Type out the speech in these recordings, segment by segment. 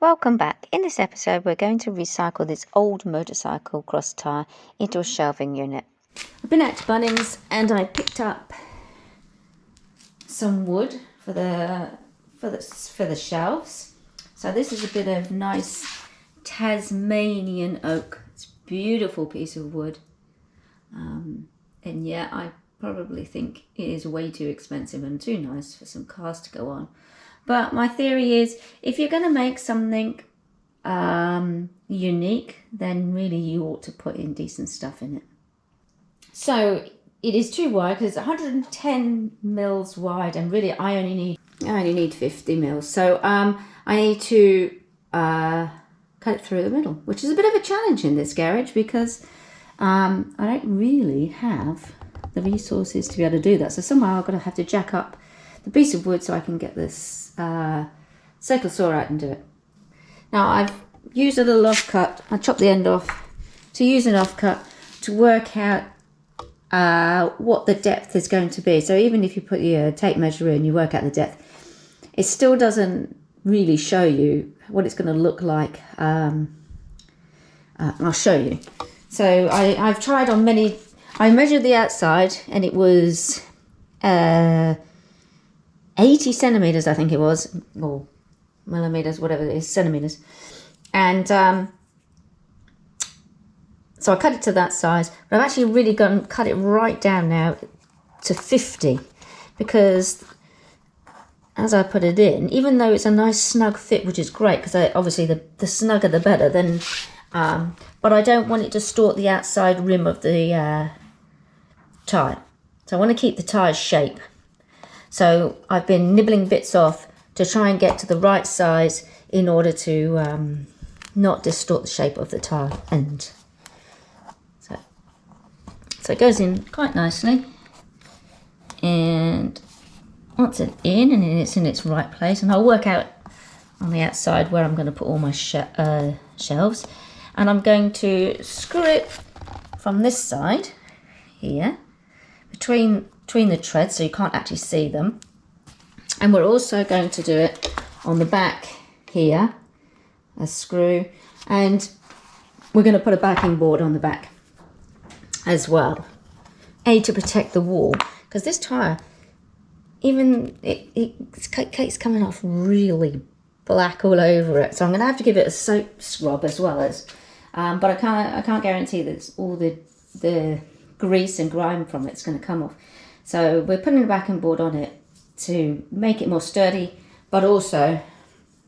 Welcome back. In this episode we're going to recycle this old motorcycle cross tyre into a shelving unit. I've been out to Bunnings and I picked up some wood for the shelves. So this is a bit of nice Tasmanian oak. It's a beautiful piece of wood. And yeah, I probably think it is way too expensive and too nice for some cars to go on. But my theory is, if you're going to make something unique, then really you ought to put in decent stuff in it. So it is too wide because it's 110 mils wide, and really I only need 50 mils. So I need to cut it through the middle, which is a bit of a challenge in this garage because I don't really have the resources to be able to do that. So somehow I'm going to have to jack up the piece of wood so I can get this circle saw out and do it. Now I've used a little offcut. I chopped the end off to use an offcut to work out what the depth is going to be. So even if you put your tape measure in, you work out the depth, it still doesn't really show you what it's going to look like. I'll show you. So I've tried on many. I measured the outside and it was 80 centimeters, I think it was, or millimeters, whatever it is, centimeters. And so I cut it to that size, but I've actually really gone cut it right down now to 50, because as I put it in, even though it's a nice snug fit, which is great, because obviously the snugger the better, then, but I don't want it to distort the outside rim of the tyre. So I want to keep the tyre's shape. So I've been nibbling bits off to try and get to the right size in order to not distort the shape of the tyre end. So it goes in quite nicely, and once it's in and it's in its right place, and I'll work out on the outside where I'm going to put all my shelves, and I'm going to screw it from this side here between the treads so you can't actually see them, and we're also going to do it on the back here, a screw, and we're going to put a backing board on the back as well, to protect the wall, because this tyre, even it's coming off really black all over it, so I'm going to have to give it a soap scrub as well as but I can't guarantee that all the grease and grime from it's going to come off. So we're putting a backing board on it to make it more sturdy, but also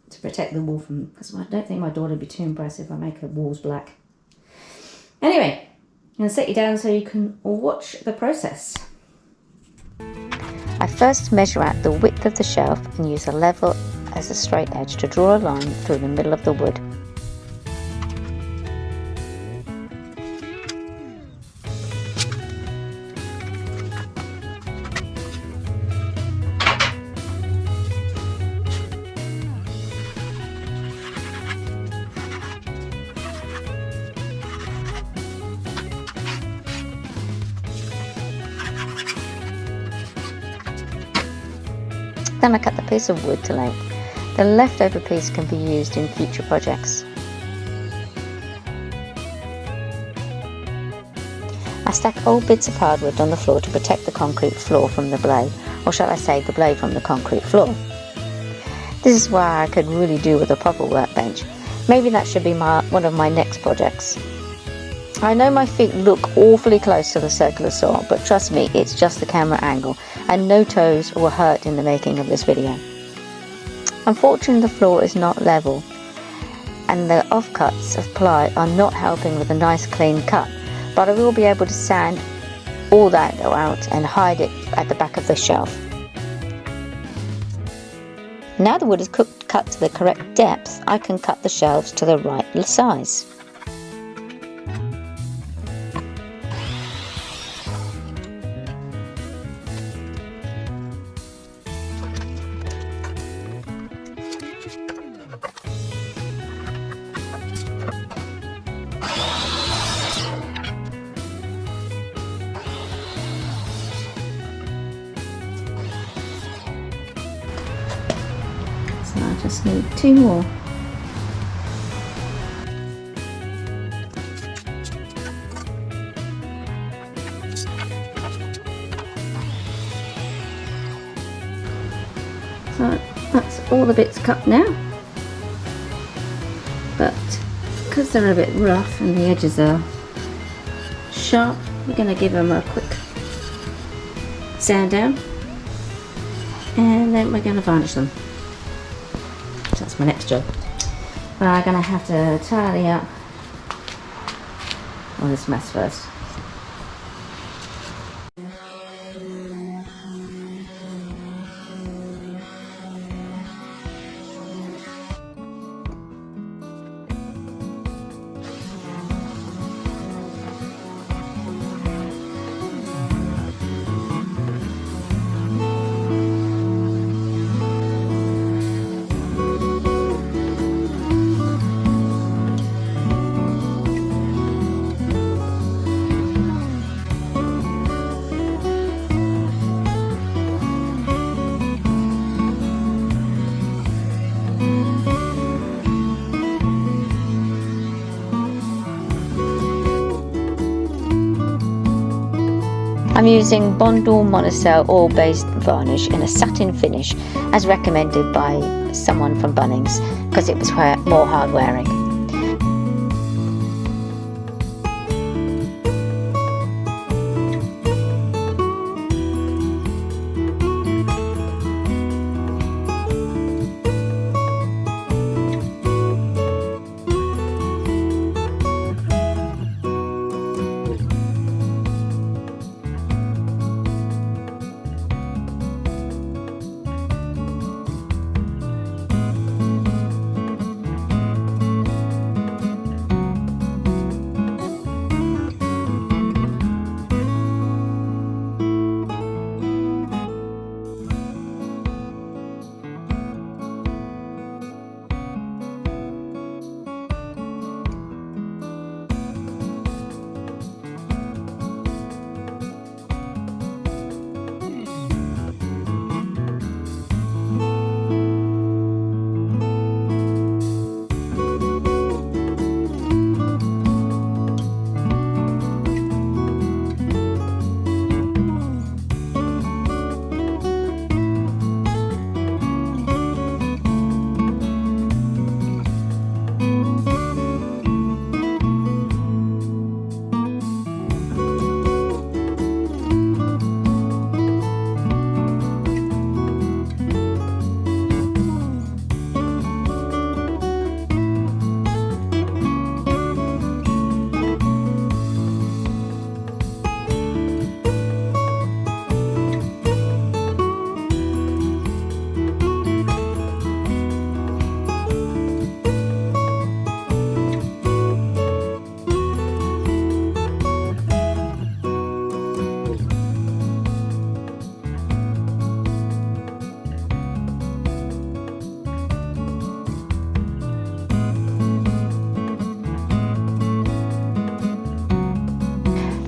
to protect the wall from, because I don't think my daughter would be too impressed if I make her walls black. Anyway, I'm going to set you down so you can watch the process. I first measure out the width of the shelf and use a level as a straight edge to draw a line through the middle of the wood. Then I cut the piece of wood to length. The leftover piece can be used in future projects. I stack old bits of hardwood on the floor to protect the concrete floor from the blade, or shall I say the blade from the concrete floor. This is where I could really do with a proper workbench. Maybe that should be one of my next projects. I know my feet look awfully close to the circular saw, but trust me, it's just the camera angle, and no toes were hurt in the making of this video. Unfortunately, the floor is not level, and the offcuts of ply are not helping with a nice clean cut, but I will be able to sand all that out and hide it at the back of the shelf. Now the wood is cut to the correct depth, I can cut the shelves to the right size. So I just need 2 more. So that's all the bits cut now. But because they're a bit rough and the edges are sharp, we're going to give them a quick sand down, and then we're going to varnish them. So that's my next job. But I'm going to have to tidy up all this mess first. I'm using Bondor Monocell oil-based varnish in a satin finish as recommended by someone from Bunnings because it was more hard wearing.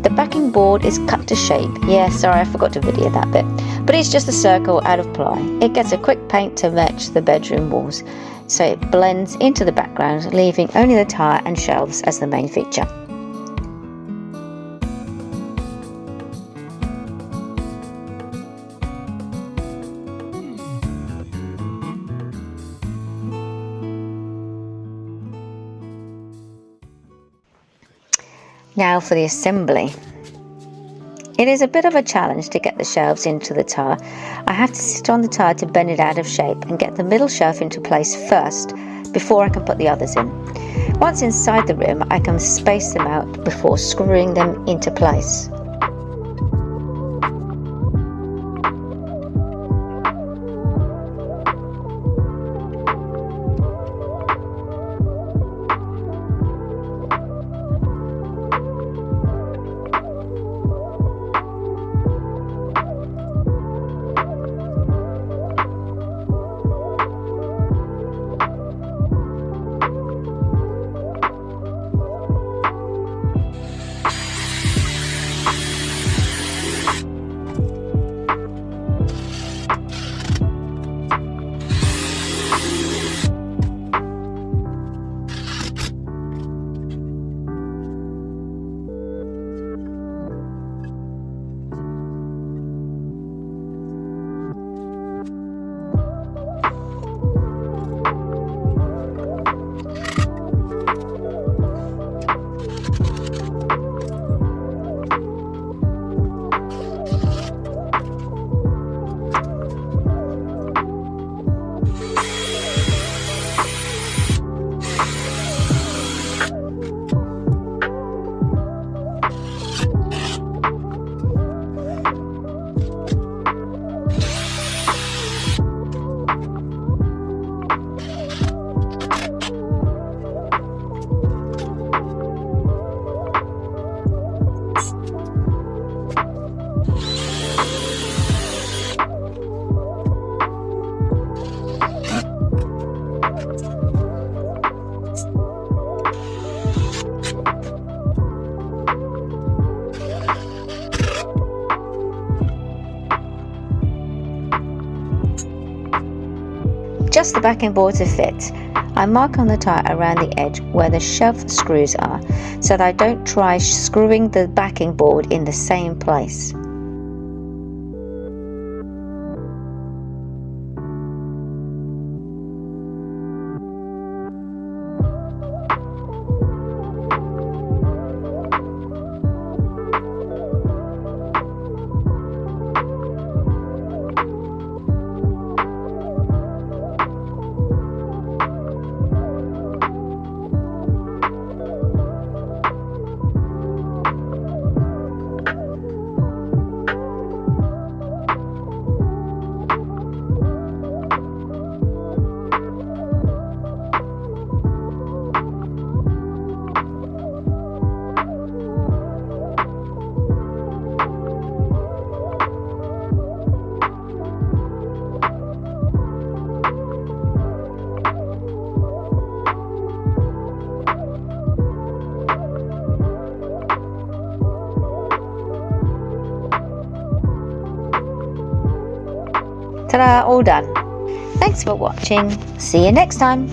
The backing board is cut to shape. Yeah, sorry, I forgot to video that bit. But it's just a circle out of ply. It gets a quick paint to match the bedroom walls, so it blends into the background, leaving only the tire and shelves as the main feature. Now for the assembly. It is a bit of a challenge to get the shelves into the tire. I have to sit on the tire to bend it out of shape and get the middle shelf into place first before I can put the others in. Once inside the room, I can space them out before screwing them into place. adjust the backing board to fit. I mark on the tire around the edge where the shove screws are, so that I don't try screwing the backing board in the same place. Ta-da, all done. Thanks for watching. See you next time.